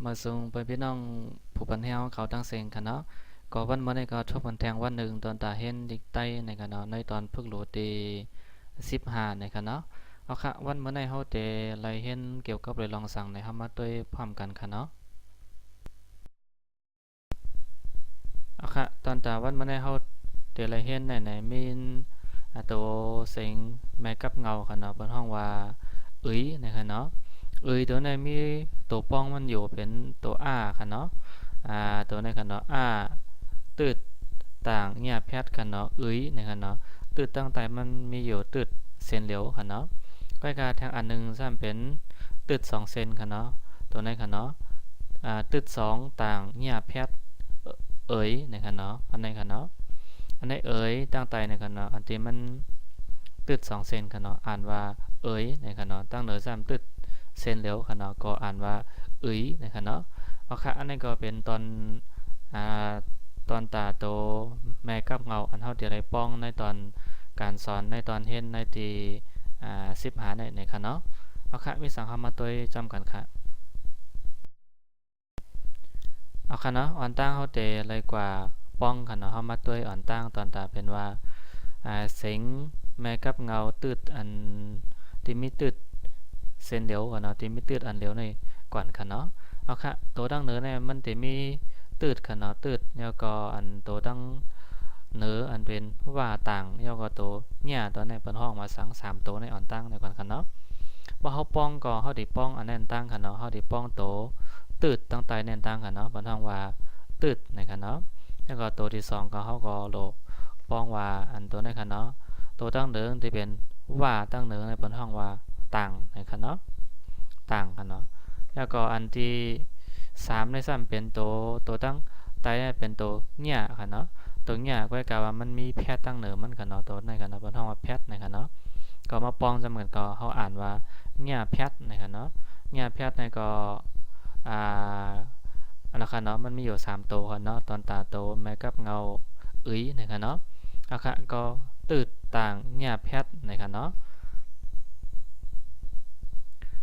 มาส่งไปพี่น้องผู้ปันเฮาเขาตั้งเสียงค่ะเนาะก็วันเมื่อในก็ทบกันแทงวันหนึ่งตอนตาเห็นดิกใต้ในค่ะเนาะในตอนพึกโหลตี15ในค่ะเนาะเอาค่ะวันเมื่อในเฮาเตไลเห็นเกี่ยวกับเลยลองสั่งในเฮามาด้วยพร้อมกันค่ะเนาะเอาค่ะตอนตาวันเมื่อในเฮาเตไลเห็นในมีนตัวเสียงแม่กับเงาค่ะเนาะเป็นห้องว่าในค่ะเนาะตัวในมีตัวป้องมันอยู่เป็นตัวค่ะเนาะตัวในค่ะเนาะตืดต่างเนี่ยแพทย์กันเนาะนะครับเนาะตืดตั้งแต่มันมีอยู่ตืดเส้นเหลวกันเนาะก็การทางอันนึงซ้ำเป็นตืด2 เซนกันเนาะตัวในกันเนาะตืดต่างเนี่ยแพทย์นะครับเนาะอันในกันเนาะอันในตั้งแต่ในกันเนาะอันที่มันตืด2 เซนกันเนาะอ่านว่านะครับเนาะตั้งเหนือซ้ำตืดเส้นเหลวกันเนาะก็อ่านว่านะครับเนาะเอาค่ะอันนี้ก็เป็นตอนอ่า ตอนตาโตแม่กับเงาอันเท่าเดียไรป้องในตอนการสอนในตอนเห็นในตี15ในค่ะเนาะเอาค่ะมีสังคมมาตัวจำกันค่ะเอาค่ะเนาะอ่อนตั้งเขาเตอะไรกว่าป้องค่ะเนาะเขามาตัวอ่อนตั้งตอนตาเป็นว่าเสียงแม่กับเงาตืดอันที่มีตืดเส้นเดียวกันเนาะที่มีตืดอันเดียวในก่อนค่ะเนาะเอาค่ะตัวดังเนื้อเนี่ยมันจะมีตืดค่ะเนาะตืดแล้วก็อันตัวดังเนื้ออันเป็นว่าต่างแล้วก็ตัวเนี่ยตัวในเป็นห้องมาสั่ง3 ตัวในอ่อนตั้งในก่อนค่ะเนาะว่าเขาป้องก็เขาดิป้องอันแน่นตั้งค่ะเนาะเขาดิป้องตัวตืดตั้งใจแน่นตั้งค่ะเนาะเป็นห้องว่าตืดในค่ะเนาะแล้วก็ตัวที่2ก็เขาก็โลป้องว่าอันตัวในค่ะเนาะตัวตั้งเนื้อที่เป็นว่าตั้งเนื้อในเป็นห้องว่าต่างในค่ะเนาะต่างค่ะเนาะแล้วก็อันที่3ใน3เป็นตัวตั้งไตเป็นตัวเนี่ยค่ะเนาะตัวเนี่ยก็กล่าวว่ามันมีแพทย์ตั้งเหนือมันค่ะเนาะตัวในค่ะเนาะเป็นห้องว่าแพทย์นะคะเนาะก็มาปองจำเหมือนก็เขาอ่านว่าเนี่ยแพทย์นะคะเนาะเนี่ยแพทย์ในก็อ่าอันละค่ะเนาะมันมีอยู่3 ตัวค่ะเนาะตอนตาโตแม้กับเงานะคะเนาะเอาค่ะก็ตืดต่างเนี่ยแพทย์นะคะเนาะ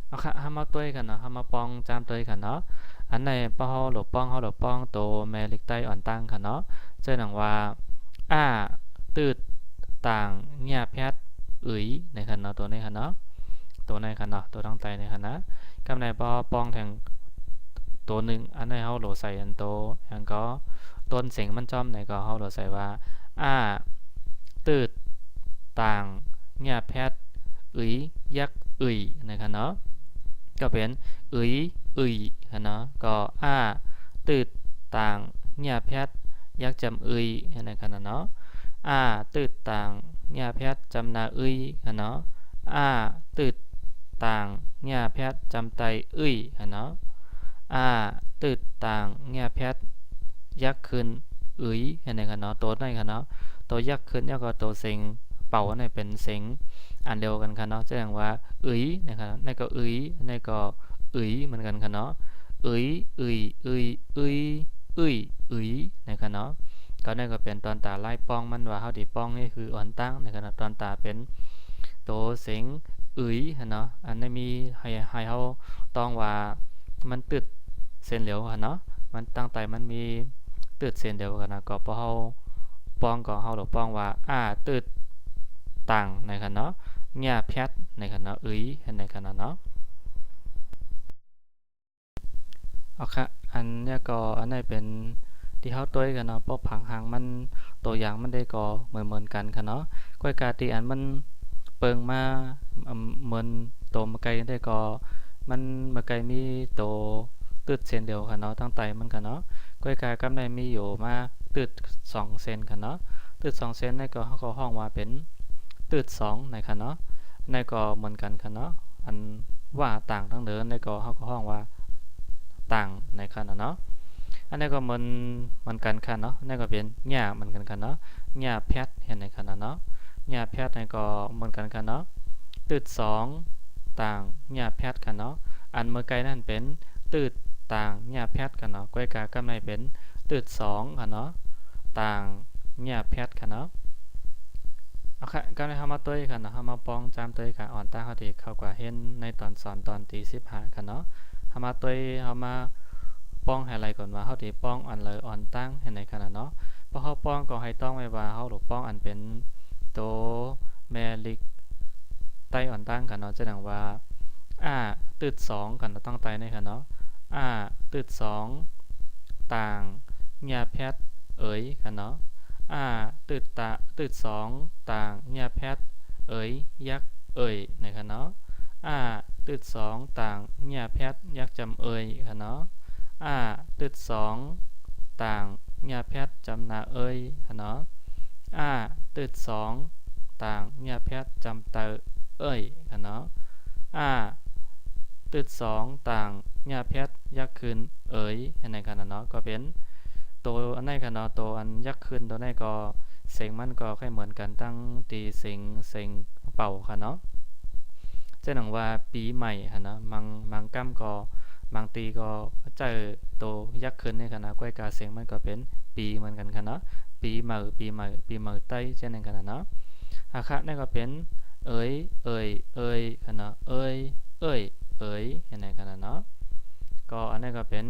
เอาค่ะห้ามาตัวกันเนาะห้ามาปองจามตัวกันเนาะอันในป้อหลบป้องเขาหลบป้องโตแมลิกไตอ่อนตั้งค่ะเนาะเจอหนังว่าตืดต่างเนี่ยแพทย์นะครับเนาะตัวนี้ค่ะเนาะตัวในค่ะเนาะตัวตั้งใจในค่ะนะกำในป้อป้องแทงตัวหนึ่งอันในเขาหลบใส่อันโตอันก็ต้นเสียงมันจอมในก็เขาหลบใส่ว่าตืดต่างเนี่ยแพทย์ยักนะครับเนาะก็เป็นค่ะเนาะก็ตืดต่างเนี่ยแพทย์ยักจำนะครับเนาะตืดต่างเนี่ยแพทย์จำนาค่ะเนาะตืดต่างเนี่ยแพทย์จำไตค่ะเนาะตืดต่างเนี่ยแพทย์ยักขึ้นนะครับเนาะตัวไหนค่ะเนาะตัวยักขึ้นแล้วก็ตัวเสียงเป่าในเป็นเสียงอันเดียวกันค่ะเนาะแสดงว่านะครับนี่ก็นี่ก็เหมือนกันค่ะเนาะนะครับเนาะก็นี่ก็เป็นตอนตาไล่ป้องมันว่าเฮาดิป้องนี่คืออ่อนตั้งนะครับตอนตาเป็นตัวเสียงเนาะอันนี้มีให้เฮาต้องว่ามันตึดเส้นเหลวค่ะเนาะมันตั้งแต่มันมีตึดเส้นเดียวกันนะก็พอเฮาป้องก็เฮาหลบป้องว่าตึดต่างนะครับเนาะเนี่ยแพทนะครับเนาะนะครับเนาะเอาค่ะอันเนี้ยก็อันนี้เป็นที่เขาตัวกันเนาะเพราะผังหางมันตัวอย่างมันได้ก็เหมือนกันค่ะเนาะก้อยกาตีอันมันเปิงมาเหมือนตัวมาไกลได้ก็มันมาไกลมีตัวตืดเส้นเดียวค่ะเนาะตั้งไตมันค่ะเนาะก้อยกากำได้มีอยู่มาตืด2 เซนค่ะเนาะตืด2 เซนในก็เขาก็ห้องว่าเป็นตืด2ในค่ะเนาะในก็เหมือนกันค่ะเนาะอันว่าต่างทั้งเดินในก็เขาก็ห้องว่าต่างในค่ะเนาะอันนี้ก็เหมือนกันค่ะเนาะนี่ก็เป็นหญ้าเหมือนกันค่ะเนาะหญ้าแพทเห็นในค่ะเนาะหญ้าแพทในก็เหมือนกันค่ะเนาะตืดต่างหญ้าแพทค่ะเนาะอันเมื่อไกลนั่นเป็นตืดต่างหญ้าแพทค่ะเนาะก้อยกากำไรเป็นตืดค่ะเนาะต่างหญ้าแพทค่ะเนาะเอาค่ะกำลังทำมาตัวค่ะเนาะทำมาปองจามตัวค่ะอ่อนตาเขาดีเข้ากว่าเห็นในตอนสอนตอนตี15ค่ะเนาะทำมาตัวทำมา ป้องให้ไรก่อนว่าเฮาสิป้องอันเลยอ่อนตั้งให้ในขณะเนาะพอเฮาป้องก็ให้ต้องไว้ว่าเฮาหลบป้องอันเป็นโตแมลิกไตอ่อนตั้งกันเนาะจะดังว่าตืด2กันต้องไตในค่ะเนาะตืด2ต่างเงียแพทเอ๋ยค่ะเนาะตืด2ต่างเงียแพทเอ๋ยยักเอ๋ยในค่ะเนาะตืด2ต่างเงียแพทยักจำเอ๋ยค่ะเนาะตืด2ต่างเงียแพทจำนาเอ๋ยค่ะเนาะตืด2ต่างเงียแพทจำเตอเอ๋ยค่ะเนาะตืด2ต่างเงียแพทยักคืนเอ๋ยเห็นในกันเนาะก็เป็นตัวอันไหนกันเนาะตัวอันยักคืนตัวไหนก็เสียงมันก็ค่อยเหมือนกันตั้งตีเสียงเป่าค่ะเนาะจะหนังว่าปีใหม่ค่ะเนาะมังกั้มก็บางตีก็เจอตัวยักษ์ขึ้นในขณะก้อยกาเสียงมันก็เป็นปีเหมือนกันค่ะเนาะปีใหม่ใต้เช่นนั้นกันเนาะอาคะนั่นก็เป็นเอ๋ยค่ะเนาะเอ๋ยเห็นไหมกันเนาะก็อันนี้ก็เป็น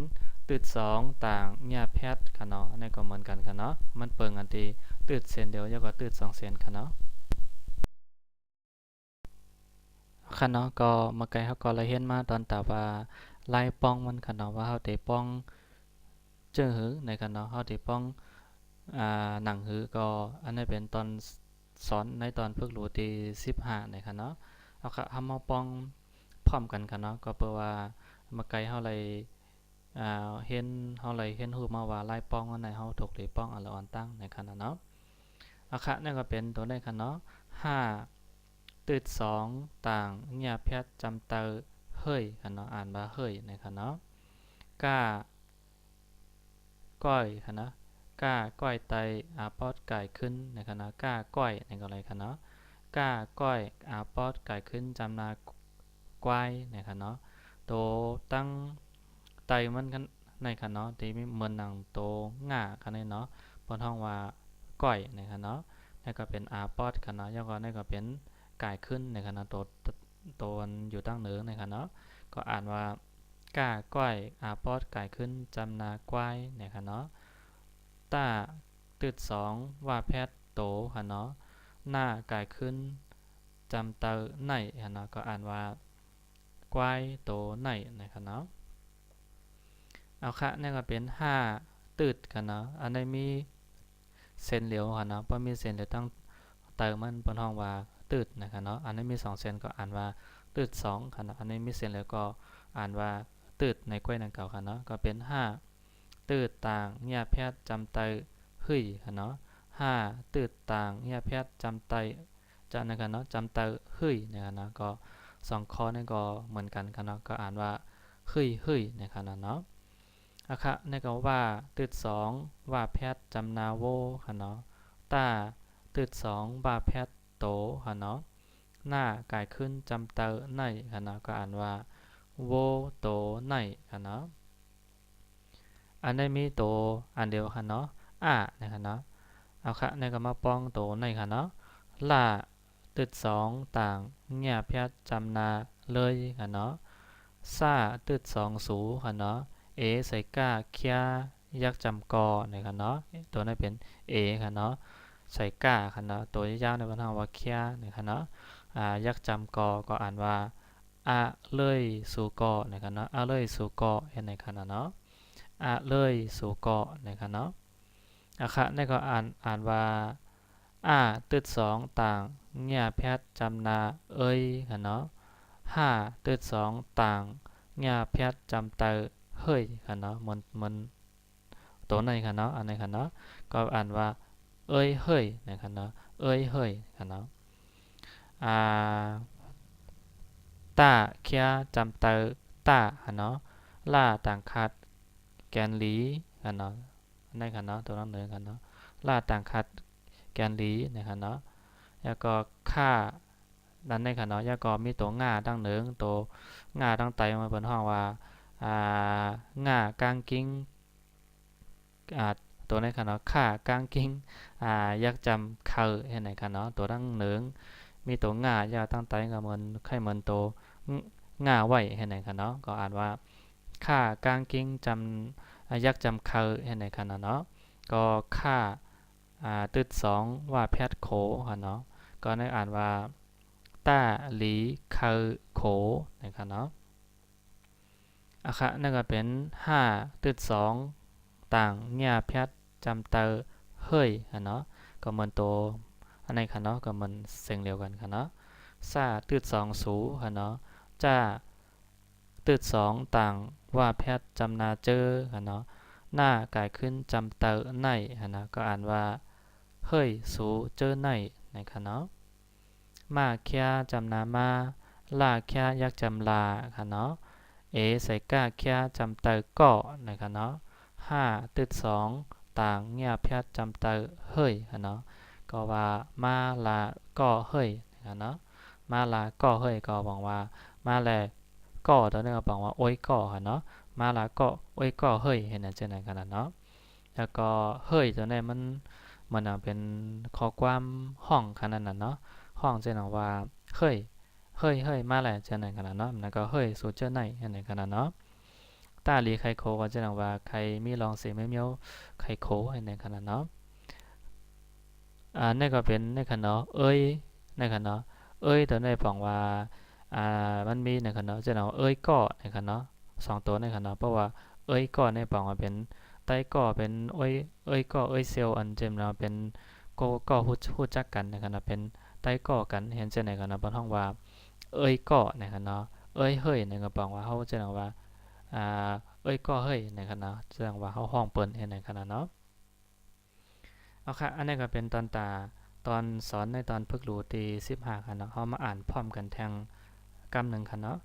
ตืด2ต่างเงียแพทค่ะเนาะอันนี้ก็เหมือนกันค่ะเนาะมันเปิงอันตีตืดเส้นเดียวแล้วก็ตืด2เส้นค่ะเนาะค่ะเนาะก็มาไกลเขาก็เลยเห็นมาตอนแต่ว่าไล่ป้องมันค่ะเนาะว่าเขาเตะป้องเจอหือในค่ะเนาะเขาเตะป้องหนังหือก็อันนี้เป็นตอนสอนในตอนฝึกรู้ที่15ในค่ะเนาะเอาค่ะทำมาป้องพร้อมกันค่ะเนาะก็เพื่อว่ามาไกลเขาเลยเห็นเขาเลยเห็นรูปมาว่าไล่ป้องอันไหนเขาถูกหรือป้องอันละอ่อนตั้งในค่ะเนาะเอาค่ะนั่นก็เป็นตัวได้ค่ะเนาะ5ตืด2ต่างเงียแพทจำเตอเฮ้ยค่ะเนาะอ่านว่าเฮ้ยนะครับเนาะก้าก้อยค่ะเนาะก้าก้อยไตปอดไก่ขึ้นนะครับเนาะก้าก้อยนี่ก็อะไรค่ะเนาะก้าก้อยปอดไก่ขึ้นจำนากวายนะครับเนาะโตตั้งไตมันกันในค่ะเนาะที่มีเหมือนหนังโตง่าค่ะเนาะบนห้องว่าก้อยนะครับเนาะนี่ก็เป็นปอดค่ะเนาะแล้วก็นี่ก็เป็นกายขึ้นในขณะตัวอยู่ตั้งเหนือในขณะเนาะก็อ่านว่าก้าก้อยปอดกายขึ้นจำนากวายในขณะเนาะต้าตืดว่าแพทโตค่ะเนาะหน้ากายขึ้นจำเตอในค่ะเนาะก็อ่านว่ากวายโตในนะครับเนาะเอาค่ะนี่ก็เป็นตืดค่ะเนาะอันนี้มีเส้นเหลียวค่ะเนาะพอมีเส้นเหลียวตั้งเติมมันบนห้องว่าตืดนะครับเนาะอันนี้มี2เส้นก็อ่านว่าตืด2ค่ะเนาะอันนี้มีเส้นเหลียวก็อ่านว่าตืดในกล้วยนังเก่าค่ะเนาะก็เป็นตืดต่างเงียแพทจำไตหึ่ยค่ะเนาะตืดต่างเงียแพทจำไตจะนะครับเนาะจำไตหึ่ยนะครับเนาะก็2ข้อนี่ก็เหมือนกันค่ะเนาะก็อ่านว่าหึ่ยนะครับเนาะอะคะนี่ก็ว่าตืด2ว่าแพทจำนาโวค่ะเนาะต้าตืด2ว่าแพทโตค่ะเนาะหน้ากายขึ้นจำเตอในค่ะเนาะก็อ่านว่าโวโตในค่ะเนาะอันนี้มีโตอันเดียวค่ะเนาะนะครับเนาะเอาค่ะนี่ก็มาป้องโตในค่ะเนาะล่าตืดต่างเงียบยัดจำนาเลยค่ะเนาะตืดสูค่ะเนาะใส่ก้าเคียยักจำกอนะครับเนาะตัวนี้เป็นค่ะเนาะใส่ก้าค่ะเนาะตัวยาวในบรรทัดว่าเคียนะครับเนาะยักจำกอก็อ่านว่าเลยสู่กอนะครับเนาะเลยสู่กอเห็นไหมครับเนาะเลยสู่กอนะครับเนาะค่ะนี่ก็อ่านว่าตืดต่างเงียแพทจำนาค่ะเนาะตืดต่างเงียแพทจำเตอเฮ้ยค่ะเนาะมันตัวไหนค่ะเนาะอันไหนค่ะเนาะก็อ่านว่าเฮ้ยนะครับเนาะเฮ้ยค่ะเนาะต้าเคียจำเตอต้าค่ะเนาะล่าต่างคัดแกนหลีค่ะเนาะในค่ะเนาะตัวนั้นเลยค่ะเนาะล่าต่างคัดแกนหลีนะครับเนาะแล้วก็ค่าดันในค่ะเนาะแล้วก็มีตัวง่าตั้งเหนืองตัวง่าตั้งไตมาเป็นห้องว่าง่ากลางกิ้งตัวในค่ะเนาะค่ากลางกิ้งยักจำเขาเห็นไหนค่ะเนาะตัวตั้งเหนืองมีตัวง่ายาวตั้งไตกับมันไข่เหมือนตัวง่าไหวเห็นไหนค่ะเนาะก็อ่านว่า ค่ากางกิ้งจำยักจำเคอเห็นไหมคะเนาะก็ค่าตึดสองว่าแพทโขค่ะเนาะก็ได้อ่านว่าต้าหลีเคอโขนะครับเนาะอะคะนั่นก็เป็น5ตึด2ต่างเงียแพทจำเตอเฮ้ยเนาะก็เหมือนตัวอันนี้ค่ะเนาะก็เหมือนเสียงเดียวกันค่ะเนาะซาตึด2สูค่ะเนาะจ้าตึด2ต่างว่าแพทจำนาเจอค่ะเนาะหน้ากลายขึ้นจำเตอในค่ะเนาะก็อ่านว่าเฮ้ยสูเจอในนะคะเนาะมาแค่จำนามาลาแค่ยักจำลาค่ะเนาะใส่ก้าแค่จำเตอก่อนะคะเนาะ5ตึด2ต่างเงียบแพทจำเตอเฮ้ยค่ะเนาะก็ว่ามาลาก่อเฮ้ยนะคะเนาะมาลาก่อเฮ้ยก็บอกว่ามาแลก่อตัวนี้ก็บอกว่าโอ้ยก่อค่ะเนาะมาลาก่อโอ้ยก่อเฮ้ยเห็นไหมเจนกันเนาะแล้วก็เฮ้ยตัวนี้มันเป็นข้อความห้องขนาดนั้นเนาะห้องเจนว่าเฮ้ยเฮ้ยมาแล้วเจนกันเนาะแล้วก็เฮ้ยสู่เจอไหนเห็นไหมกันเนาะตาหลีไคโคก็จะบอกว่าใครมีลองเสียไม่เมียวไคโคเห็นไหมกันเนาะนี่ก็เป็นในขณะเอ้ยในขณะเอ้ยตัวในบอกว่ามันมีในขณะจะเอาเอ้ยก่อในขณะ2ตัวในขณะเพราะว่าเอ้ยก่อในบอกว่าเป็นไต้ก่อเป็นเอ้ยก่อเอ้ยเซลอันเจมเราเป็นก่อฮู้จักกันในขณะเป็นไต้ก่อกันเห็นจะในขณะบนห้องว่าเอ้ยก่อในขณะเอ้ยเฮ้ยในกระป๋องว่าเขาจะเอาว่าอ่าเอ้ยก่อเฮ้ยในขณะแสดงว่าเขาห้องเปิ้นเห็นในขณะเนาะเอาค่ะอันนี้ก็เป็นตอนสอนในตอนพึกรู้ตี15ค่ะเนาะเขามาอ่านพร้อมกันแทงกำหนึ่งค่ะเนาะ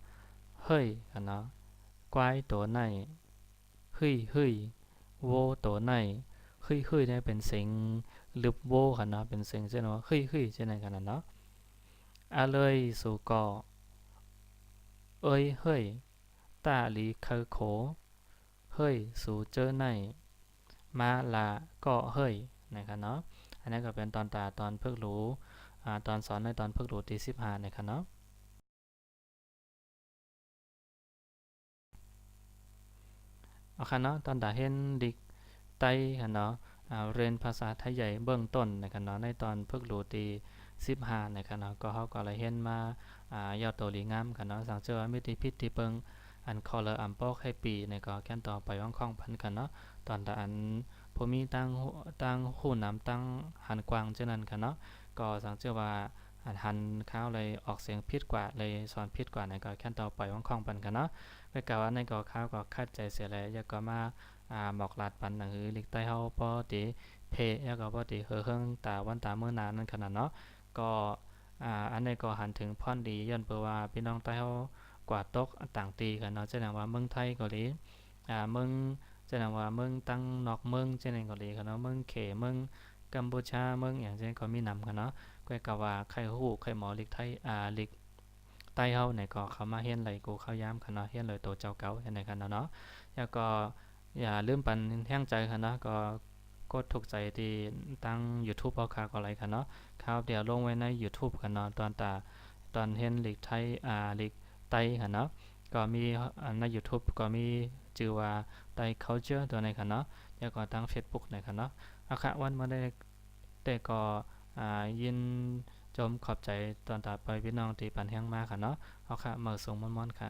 เฮ้ยค่ะเนาะกวายตัวในเฮ้ยเฮ้ยโวตัวในเฮ้ยเฮ้ยเนี่ยเป็นเสียงลึบโวค่ะเนาะเป็นเสียงเช่นว่าเฮ้ยเฮ้ยเช่นไรกันเนาะอะเลยสู่กอเอ้ยเฮ้ยตาลีเคอโขเฮ้ยสู่เจอในมาลาก็เฮ้ยนะครับเนาะอันนี้ก็เป็นตอนพึกรู้ตอนสอนในตอนพึกรู้ตี15นะครับเนาะเอาค่ะเนาะตอนตาเห็นดิกไตค่ะเนาะเรียนภาษาไทยใหญ่เบื้องต้นนะครับเนาะในตอนพึกรู้ตี15นะครับเนาะก็เขาก็เลยเห็นมายอดตัวลีงามค่ะเนาะสังเจอว่ามิติพิษที่เปิงอันคอเลอร์อัมปอกให้ปีในก็แก้นต่อไปว่างคล่องพันกันเนาะตอนตาอันผมมีตั้งหูน้ำตั้งหันกวางเช่นนั้นค่ะเนาะก็สังเจอว่าหันข้าวเลยออกเสียงพิษกว่าเลยสอนพิษกว่าในก็แค่นต่อไปว่างคล่องปันกันเนาะไปกล่าวว่าในก็ข้าวก็คัดใจเสียแล้วยาก็มาหมอกลาดปันหนังหือลิกใต้เฮาปอติเพยาก็ปอติเฮืองตาวันตาเมื่อนานนั่นขนาดเนาะก็อันนี้ก็หันถึงพ่อนดีย้อนเปว่าพี่น้องใต้เฮากว่าตกต่างตีกันเนาะแสดงว่าเมืองไทยเกาหลีเมืองแสดงว่าเมืองตั้งนอกเมืองเช่นเกาหลีกันเนาะเมืองเขเมืองกัมพูชาเมืองอย่างเช่นก็มีนำกันเนาะก็กล่าวว่าใครฮู้ใครหมอลิกไทยลิกใต้เฮาเนี่ยก็เขามาเฮียนไหลกูเข้าย้ำกันเนาะเฮียนเลยโตเจ้าเก่าเห็นไหนกันเนาะแล้วก็อย่าลืมปันแห้งใจกันเนาะก็กดถูกใจที่ตั้ง YouTube เอาคาก็อะไรกันเนาะครับเดี๋ยวลงไว้ใน YouTube กันเนาะตอนเห็นลิกไทยลิกไต้กันเนาะก็มีใน YouTube ก็มีชื่อว่าไต้ culture ตัวในกันเนาะแล้วก็ตั้ง Facebook ในกันเนาะอาคาวันมาได้แต่ก็ยินจมขอบใจตอนต่อไปพี่น้องที่ปันแห้งมากค่ะเนาะเอาค่ะมาส่งมอนๆค่ะ